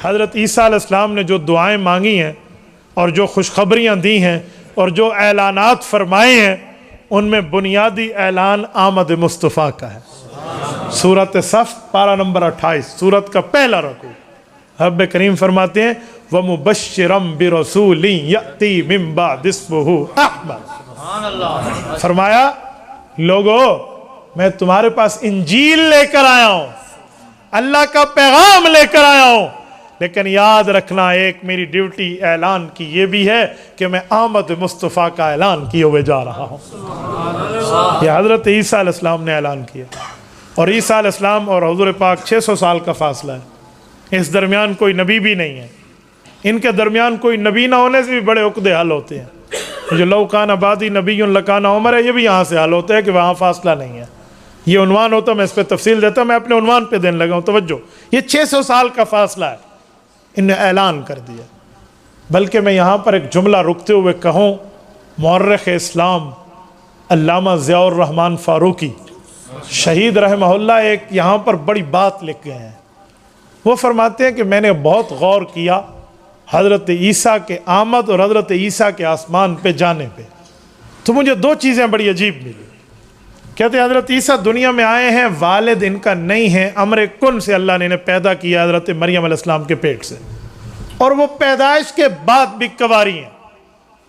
حضرت عیسیٰ علیہ السلام نے جو دعائیں مانگی ہیں اور جو خوشخبریاں دی ہیں اور جو اعلانات فرمائے ہیں، ان میں بنیادی اعلان آمد مصطفیٰ کا ہے۔ سورۃ صف پارہ نمبر 28، سورت کا پہلا رکوع، رب کریم فرماتے ہیں وَمُبَشِّرًا بِرَسُولٍ يَأْتِي مِن بَعْدِ اسْمُهُ أَحْمَدُ، فرمایا لوگو میں تمہارے پاس انجیل لے کر آیا ہوں، اللہ کا پیغام لے کر آیا ہوں، لیکن یاد رکھنا ایک میری ڈیوٹی اعلان کی یہ بھی ہے کہ میں آمد مصطفیٰ کا اعلان کیے ہوئے جا رہا ہوں۔ یہ حضرت عیسیٰ علیہ السلام نے اعلان کیا، اور عیسیٰ علیہ السلام اور حضور پاک 600 سال کا فاصلہ ہے، اس درمیان کوئی نبی بھی نہیں ہے، ان کے درمیان کوئی نبی نہ ہونے سے بھی بڑے عقدے حل ہوتے ہیں۔ جو لو کان بعدی نبی لکان عمر ہے، یہ بھی یہاں سے حل ہوتا ہے کہ وہاں فاصلہ نہیں ہے۔ یہ عنوان ہوتا، میں اس پہ تفصیل دیتا ہوں، میں اپنے عنوان پہ دینے لگا ہوں، توجہ، یہ 600 سال کا فاصلہ ہے، ان نے اعلان کر دیا۔ بلکہ میں یہاں پر ایک جملہ رکتے ہوئے کہوں، مورخ اسلام علامہ ضیاء الرحمن فاروقی شہید رحمہ اللہ ایک یہاں پر بڑی بات لکھ گئے ہیں۔ وہ فرماتے ہیں کہ میں نے بہت غور کیا حضرت عیسیٰ کے آمد اور حضرت عیسیٰ کے آسمان پہ جانے پہ، تو مجھے دو چیزیں بڑی عجیب ملی۔ کہتے ہیں حضرت عیسیٰ دنیا میں آئے ہیں، والد ان کا نہیں ہے، امر کن سے اللہ نے انہیں پیدا کیا حضرت مریم علیہ السلام کے پیٹ سے، اور وہ پیدائش کے بعد بھی کنواری ہیں،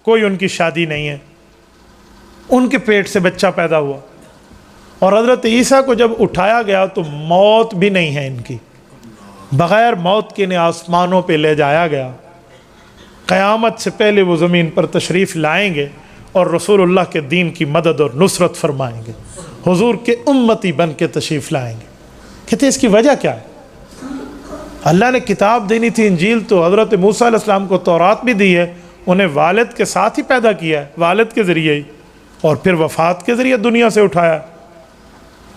کوئی ان کی شادی نہیں ہے، ان کے پیٹ سے بچہ پیدا ہوا۔ اور حضرت عیسیٰ کو جب اٹھایا گیا تو موت بھی نہیں ہے ان کی، بغیر موت کے انہیں آسمانوں پہ لے جایا گیا، قیامت سے پہلے وہ زمین پر تشریف لائیں گے اور رسول اللہ کے دین کی مدد اور نصرت فرمائیں گے، حضور کے امتی بن کے تشریف لائیں گے۔ کہتے ہیں اس کی وجہ کیا ہے؟ اللہ نے کتاب دینی تھی، انجیل، تو حضرت موسیٰ علیہ السلام کو تورات بھی دی ہے، انہیں والد کے ساتھ ہی پیدا کیا ہے، والد کے ذریعے ہی، اور پھر وفات کے ذریعے دنیا سے اٹھایا۔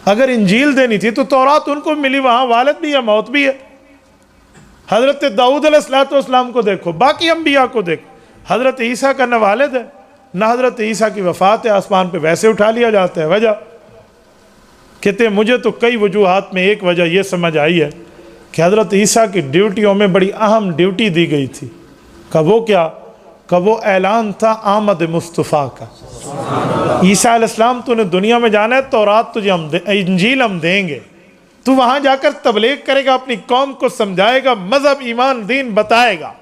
اگر انجیل دینی تھی تو تورات ان کو ملی، وہاں والد بھی ہے، موت بھی ہے۔ حضرت داؤد علیہ السلام کو دیکھو، باقی انبیاء کو دیکھو، حضرت عیسیٰ کا نہ والد ہے نہ حضرت عیسیٰ کی وفات ہے، آسمان پہ ویسے اٹھا لیا جاتا ہے۔ وجہ کہتے ہیں مجھے تو کئی وجوہات میں ایک وجہ یہ سمجھ آئی ہے کہ حضرت عیسیٰ کی ڈیوٹیوں میں بڑی اہم ڈیوٹی دی گئی تھی، کہ وہ کیا؟ کہ وہ اعلان تھا آمد مصطفیٰ کا۔ عیسیٰ علیہ السلام تو نے دنیا میں جانا ہے، تورات تجھے انجیل ہم دیں گے، تو وہاں جا کر تبلیغ کرے گا، اپنی قوم کو سمجھائے گا، مذہب ایمان دین بتائے گا،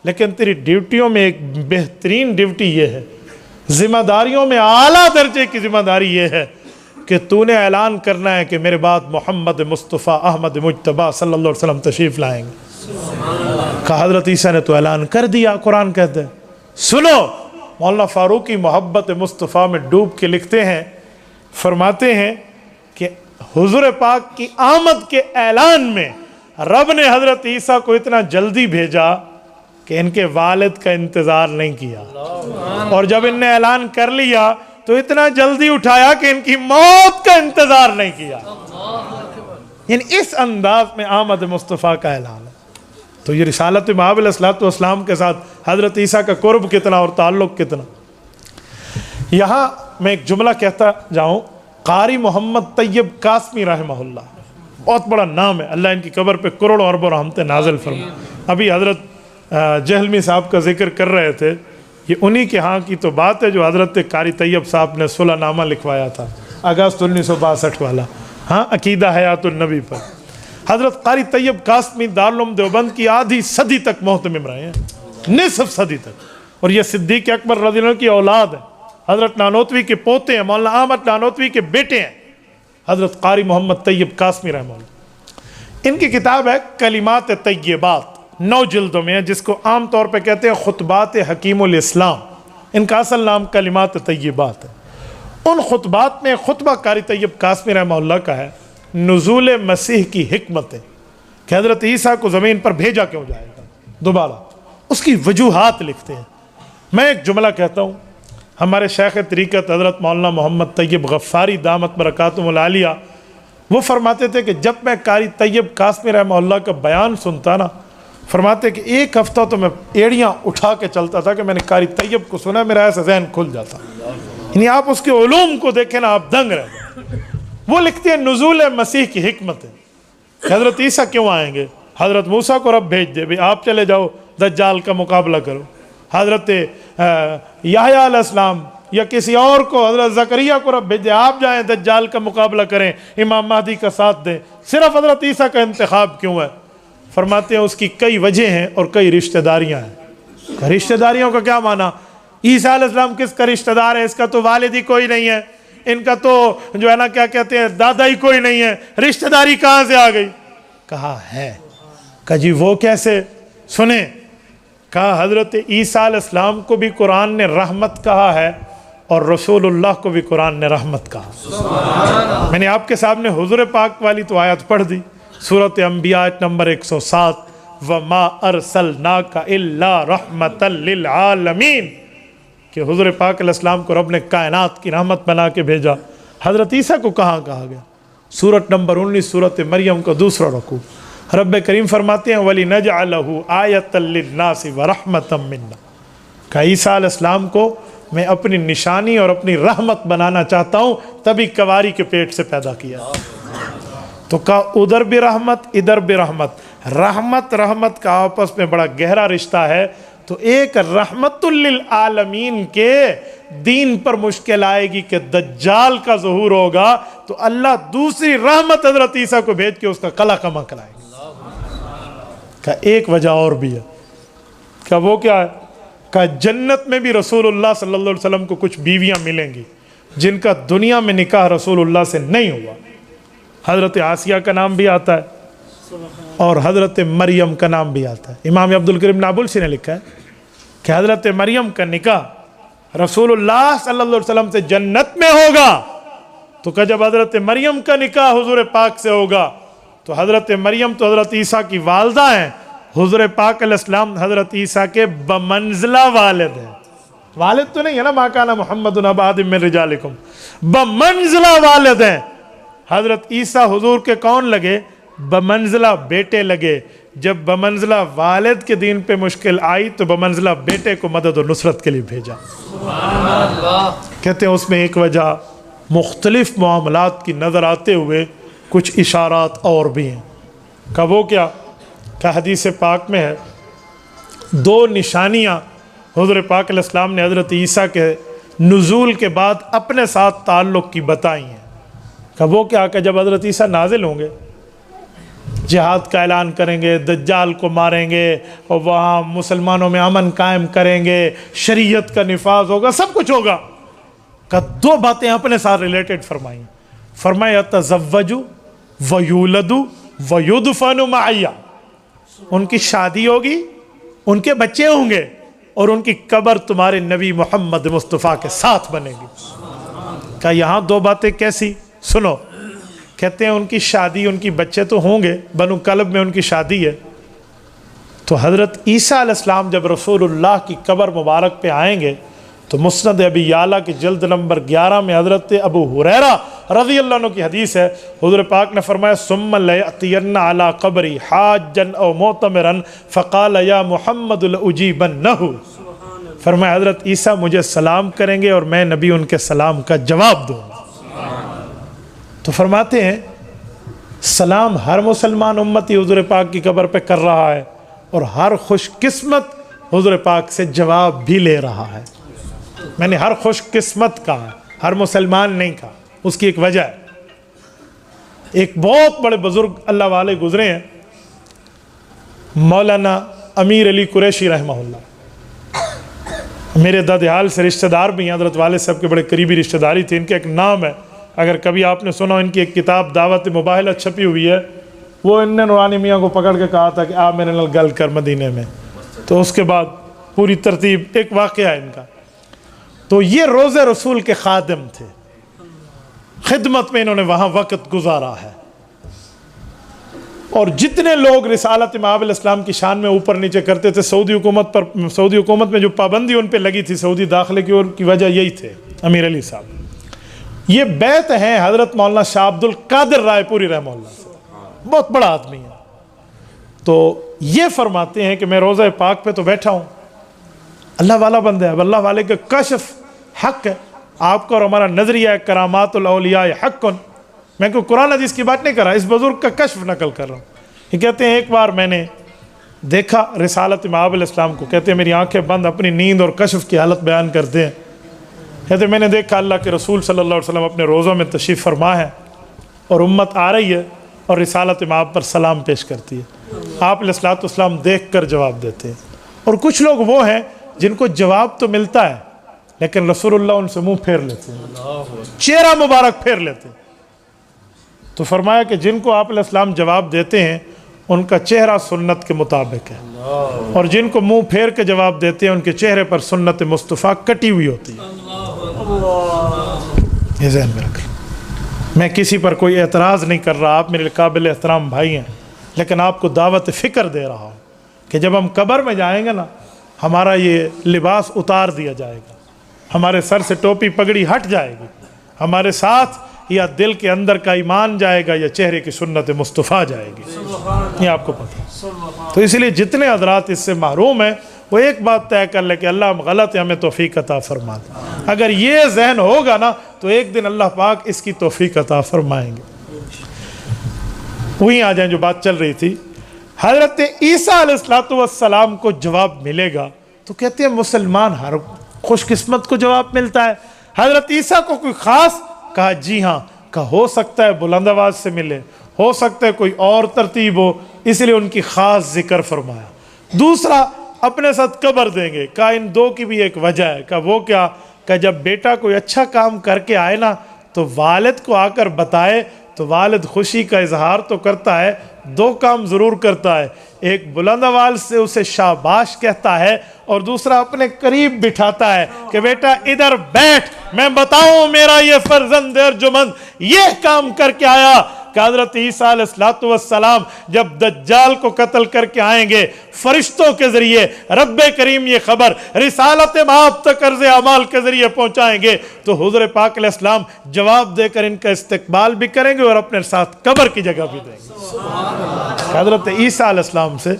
لیکن تیری ڈیوٹیوں میں ایک بہترین ڈیوٹی یہ ہے، ذمہ داریوں میں اعلیٰ درجے کی ذمہ داری یہ ہے کہ تو نے اعلان کرنا ہے کہ میرے بعد محمد مصطفیٰ احمد مجتبیٰ صلی اللہ علیہ وسلم تشریف لائیں گے۔ کہا حضرت عیسیٰ نے تو اعلان کر دیا، قرآن کہتے ہیں۔ سنو، مولانا فاروقی محبت مصطفیٰ میں ڈوب کے لکھتے ہیں، فرماتے ہیں کہ حضور پاک کی آمد کے اعلان میں رب نے حضرت عیسیٰ کو اتنا جلدی بھیجا کہ ان کے والد کا انتظار نہیں کیا، اور جب ان نے اعلان کر لیا تو اتنا جلدی اٹھایا کہ ان کی موت کا انتظار نہیں کیا۔ یعنی اس انداز میں آمد مصطفیٰ کا اعلان ہے۔ تو یہ رسالت مآب علیہ السلام کے ساتھ حضرت عیسیٰ کا قرب کتنا اور تعلق کتنا۔ یہاں میں ایک جملہ کہتا جاؤں، قاری محمد طیب قاسمی رحمہ اللہ، بہت بڑا نام ہے، اللہ ان کی قبر پہ کروڑوں اربوں رحمتیں نازل فرمائے۔ ابھی حضرت جہلمی صاحب کا ذکر کر رہے تھے، یہ انہی کے ہاں کی تو بات ہے جو حضرت قاری طیب صاحب نے صلح نامہ لکھوایا تھا اگست 1962 والا، ہاں، عقیدہ حیات النبی پر۔ حضرت قاری طیب قاسمی دارالعلوم دیوبند کی آدھی صدی تک محتمم رہے ہیں، نصف صدی تک، اور یہ صدیق اکبر رضی اللہ عنہ کی اولاد ہے، حضرت نانوتوی کے پوتے ہیں، مولانا احمد نانوتوی کے بیٹے ہیں حضرت قاری محمد طیب قاسمی رحمہ اللہ۔ ان کی کتاب ہے کلمات طیبات، 9 جلدوں میں ہے، جس کو عام طور پہ کہتے ہیں خطبات حکیم الاسلام، ان کا اصل نام کلمات طیبات ہے۔ ان خطبات میں خطبہ قاری طیب قاسمی رحمہ اللہ کا ہے، نزول مسیح کی حکمتیں، کہ حضرت عیسیٰ کو زمین پر بھیجا کیوں جائے گا دوبارہ، اس کی وجوہات لکھتے ہیں۔ میں ایک جملہ کہتا ہوں، ہمارے شیخ طریقت حضرت مولانا محمد طیب غفاری دامت برکاتہم العالیہ، وہ فرماتے تھے کہ جب میں قاری طیب قاسمی رحمہ اللہ کا بیان سنتا نا، فرماتے کہ ایک ہفتہ تو میں ایڑیاں اٹھا کے چلتا تھا کہ میں نے قاری طیب کو سنا، میرا ایسا ذہن کھل جاتا۔ یعنی آپ اس کے علوم کو دیکھیں نا، آپ دنگ رہے۔ وہ لکھتے ہیں نزول مسیح کی حکمت ہے، کہ حضرت عیسیٰ کیوں آئیں گے، حضرت موسیٰ کو رب بھیج دے بھی آپ چلے جاؤ دجال کا مقابلہ کرو، حضرت یحییٰ علیہ السلام یا کسی اور کو، حضرت زکریا کو رب بھیج دے آپ جائیں دجال کا مقابلہ کریں، امام مہدی کا ساتھ دیں، صرف حضرت عیسیٰ کا انتخاب کیوں ہے؟ فرماتے ہیں اس کی کئی وجہ ہیں اور کئی رشتہ داریاں ہیں۔ رشتہ داریوں کا کیا معنی؟ عیسیٰ علیہ السلام کس کا رشتہ دار ہے؟ اس کا تو والد ہی کوئی نہیں ہے، ان کا تو جو ہے نا کیا کہتے ہیں دادا ہی کوئی نہیں ہے، رشتہ داری کہاں سے آ گئی؟ کہا ہے۔ کہا جی وہ کیسے؟ سنیں، کہا حضرت عیسیٰ علیہ السلام کو بھی قرآن نے رحمت کہا ہے اور رسول اللہ کو بھی قرآن نے رحمت کہا۔ میں نے آپ کے سامنے حضور پاک والی تو آیت پڑھ دی، سورۃ انبیاء آیت نمبر 107، وَمَا أَرْسَلْنَاكَ إِلَّا رَحْمَةً لِلْعَالَمِينَ، کہ حضور پاک علیہ السلام کو رب نے کائنات کی رحمت بنا کے بھیجا۔ حضرت عیسیٰ کو کہاں کہا گیا؟ سورۃ نمبر 19 سورۃ مریم کا دوسرا رکوع، رب کریم فرماتے ہیں وَلِنَجْعَلَهُ آیَةً لِلنَّاسِ وَرَحْمَةً مِنَّا، کہ عیسیٰ علیہ السلام کو میں اپنی نشانی اور اپنی رحمت بنانا چاہتا ہوں، تبھی کواری کے پیٹ سے پیدا کیا۔ تو کہا ادھر بھی رحمت ادھر بھی رحمت، رحمت کا آپس میں بڑا گہرا رشتہ ہے۔ تو ایک رحمت للعالمین کے دین پر مشکل آئے گی کہ دجال کا ظہور ہوگا، تو اللہ دوسری رحمت حضرت عیسیٰ کو بھیج کے اس کا قلع کما کرائے گا۔ کہ ایک وجہ اور بھی ہے، کہ وہ کیا ہے؟ کہ جنت میں بھی رسول اللہ صلی اللہ علیہ وسلم کو کچھ بیویاں ملیں گی جن کا دنیا میں نکاح رسول اللہ سے نہیں ہوا۔ حضرت آسیہ کا نام بھی آتا ہے اور حضرت مریم کا نام بھی آتا ہے۔ امام عبدالکریم نابلسی نے لکھا ہے کہ حضرت مریم کا نکاح رسول اللہ صلی اللہ علیہ وسلم سے جنت میں ہوگا، تو کہ جب حضرت مریم کا نکاح حضور پاک سے ہوگا تو حضرت مریم تو حضرت عیسیٰ کی والدہ ہیں، حضور پاک علیہ السلام حضرت عیسیٰ کے بمنزلہ والد ہیں۔ والد تو نہیں ہے نا، ما کان محمد ابا احد من رجالکم، بمنزلہ والد ہیں۔ حضرت عیسیٰ حضور کے کون لگے؟ بمنزلہ بیٹے لگے۔ جب بمنزلہ والد کے دین پہ مشکل آئی تو بمنزلہ بیٹے کو مدد و نصرت کے لیے بھیجا۔ کہتے ہیں اس میں ایک وجہ مختلف معاملات کی نظر آتے ہوئے کچھ اشارات اور بھی ہیں۔ کہ وہ کیا؟ کہ حدیث پاک میں ہے دو نشانیاں حضور پاک علیہ السلام نے حضرت عیسیٰ کے نزول کے بعد اپنے ساتھ تعلق کی بتائی ہیں۔ کہ وہ کیا؟ کہ جب حضرت عیسیٰ نازل ہوں گے، جہاد کا اعلان کریں گے، دجال کو ماریں گے اور وہاں مسلمانوں میں امن قائم کریں گے، شریعت کا نفاذ ہوگا، سب کچھ ہوگا۔ کہ دو باتیں اپنے ساتھ ریلیٹڈ فرمائیں۔ فرمایا تزوجوا ویولدوا ویدفنوا معیا، ان کی شادی ہوگی، ان کے بچے ہوں گے اور ان کی قبر تمہارے نبی محمد مصطفیٰ کے ساتھ بنے گی۔ کہ یہاں دو باتیں کیسی؟ سنو، کہتے ہیں ان کی شادی، ان کی بچے تو ہوں گے، بنو کلب میں ان کی شادی ہے، تو حضرت عیسیٰ علیہ السلام جب رسول اللہ کی قبر مبارک پہ آئیں گے تو مسند ابی یعلا کی جلد نمبر 11 میں حضرت ابو ہریرہ رضی اللہ عنہ کی حدیث ہے، حضور پاک نے فرمایا ثم لیأتین علی قبری حاجا او معتمرا فقال یا محمد لاجیبنہ، فرمایا حضرت عیسیٰ مجھے سلام کریں گے اور میں نبی ان کے سلام کا جواب دوں گا۔ تو فرماتے ہیں سلام ہر مسلمان امتی حضور پاک کی قبر پہ کر رہا ہے اور ہر خوش قسمت حضور پاک سے جواب بھی لے رہا ہے۔ میں نے ہر خوش قسمت کہا، ہر مسلمان نہیں کہا، اس کی ایک وجہ ہے۔ ایک بہت بڑے بزرگ اللہ والے گزرے ہیں، مولانا امیر علی قریشی رحمہ اللہ، میرے دادحال سے رشتہ دار بھی ہیں، حضرت والد صاحب کے بڑے قریبی رشتہ داری تھے۔ ان کا ایک نام ہے، اگر کبھی آپ نے سنا، ان کی ایک کتاب دعوت مباہلہ چھپی ہوئی ہے، وہ ان نے نورانی میاں کو پکڑ کے کہا تھا کہ آپ میرے نال گل کر مدینے میں، تو اس کے بعد پوری ترتیب ایک واقعہ ہے ان کا۔ تو یہ روضہ رسول کے خادم تھے، خدمت میں انہوں نے وہاں وقت گزارا ہے، اور جتنے لوگ رسالت مآب علیہ السلام کی شان میں اوپر نیچے کرتے تھے، سعودی حکومت میں جو پابندی ان پہ لگی تھی سعودی داخلے کی، اور کی وجہ یہی تھے امیر علی صاحب۔ یہ بیت ہیں حضرت مولانا شاہ عبد القادر رائے پوری رحمہ اللہ سے، بہت بڑا آدمی ہے۔ تو یہ فرماتے ہیں کہ میں روضہ پاک پہ تو بیٹھا ہوں، اللہ والا بندہ ہے، اب اللہ والے کا کشف حق ہے، آپ کا اور ہمارا نظریہ ہے کرامات الاولیاء حق، میں کوئی قرآن حدیث کی بات نہیں کر رہا، اس بزرگ کا کشف نقل کر رہا ہوں۔ یہ کہتے ہیں ایک بار میں نے دیکھا رسالت مآب علیہ السلام کو، کہتے ہیں میری آنکھیں بند اپنی نیند اور کشف کی حالت بیان کرتے ہیں، کہتے ہیں میں نے دیکھا اللہ کے رسول صلی اللہ علیہ وسلم اپنے روضوں میں تشریف فرما ہے اور امت آ رہی ہے اور رسالت مآب پر سلام پیش کرتی ہے، آپ علیہ الصلوۃ والسلام دیکھ کر جواب دیتے ہیں۔ اور کچھ لوگ وہ ہیں جن کو جواب تو ملتا ہے لیکن رسول اللہ ان سے منہ پھیر لیتے ہیں، چہرہ مبارک پھیر لیتے ہیں۔ تو فرمایا کہ جن کو آپ علیہ السلام جواب دیتے ہیں ان کا چہرہ سنت کے مطابق ہے، اور جن کو منہ پھیر کے جواب دیتے ہیں ان کے چہرے پر سنت مصطفیٰ کٹی ہوئی ہوتی ہے۔ یہ ذہن میں رکھ لیں۔ میں کسی پر کوئی اعتراض نہیں کر رہا، آپ میرے قابل احترام بھائی ہیں، لیکن آپ کو دعوت فکر دے رہا ہوں کہ جب ہم قبر میں جائیں گے نا، ہمارا یہ لباس اتار دیا جائے گا، ہمارے سر سے ٹوپی پگڑی ہٹ جائے گی، ہمارے ساتھ یا دل کے اندر کا ایمان جائے گا یا چہرے کی سنت مصطفیٰ جائے گی، یہ آپ کو پتہ ہے۔ تو اس لیے جتنے حضرات اس سے محروم ہیں وہ ایک بات طے کر لے کہ اللہ ہم غلط ہے، ہمیں توفیق عطا فرما دے۔ اگر یہ ذہن ہوگا نا تو ایک دن اللہ پاک اس کی توفیق عطا فرمائیں گے۔ وہیں آ جائیں جو بات چل رہی تھی، حضرت عیسیٰ علیہ السلام کو جواب ملے گا تو کہتے ہیں مسلمان ہر خوش قسمت کو جواب ملتا ہے، حضرت عیسیٰ کو کوئی خاص؟ کہا جی ہاں، کہا ہو سکتا ہے بلند آواز سے ملے، ہو سکتا ہے کوئی اور ترتیب ہو، اس لیے ان کی خاص ذکر فرمایا۔ دوسرا اپنے ساتھ قبر دیں گے، کہا ان دو کی بھی ایک وجہ ہے، کہا وہ کیا؟ کہ جب بیٹا کوئی اچھا کام کر کے آئے نا تو والد کو آ کر بتائے تو والد خوشی کا اظہار تو کرتا ہے، دو کام ضرور کرتا ہے، ایک بلند آواز سے اسے شاباش کہتا ہے اور دوسرا اپنے قریب بٹھاتا ہے کہ بیٹا ادھر بیٹھ، میں بتاؤں میرا یہ فرزند ارجمند یہ کام کر کے آیا۔ کہ حضرت عیسیٰ علیہ السلام جب دجال کو قتل کر کے آئیں گے، فرشتوں کے ذریعے رب کریم یہ خبر رسالت مآب تک عرض اعمال کے ذریعے پہنچائیں گے تو حضور پاک علیہ السلام جواب دے کر ان کا استقبال بھی کریں گے اور اپنے ساتھ قبر کی جگہ بھی دیں گے۔ حضرت عیسیٰ علیہ السلام سے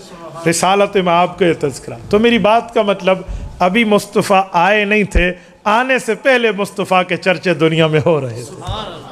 رسالت مآب کا یہ تذکرہ۔ تو میری بات کا مطلب ابھی مصطفیٰ آئے نہیں تھے، آنے سے پہلے مصطفیٰ کے چرچے دنیا میں ہو رہے تھے۔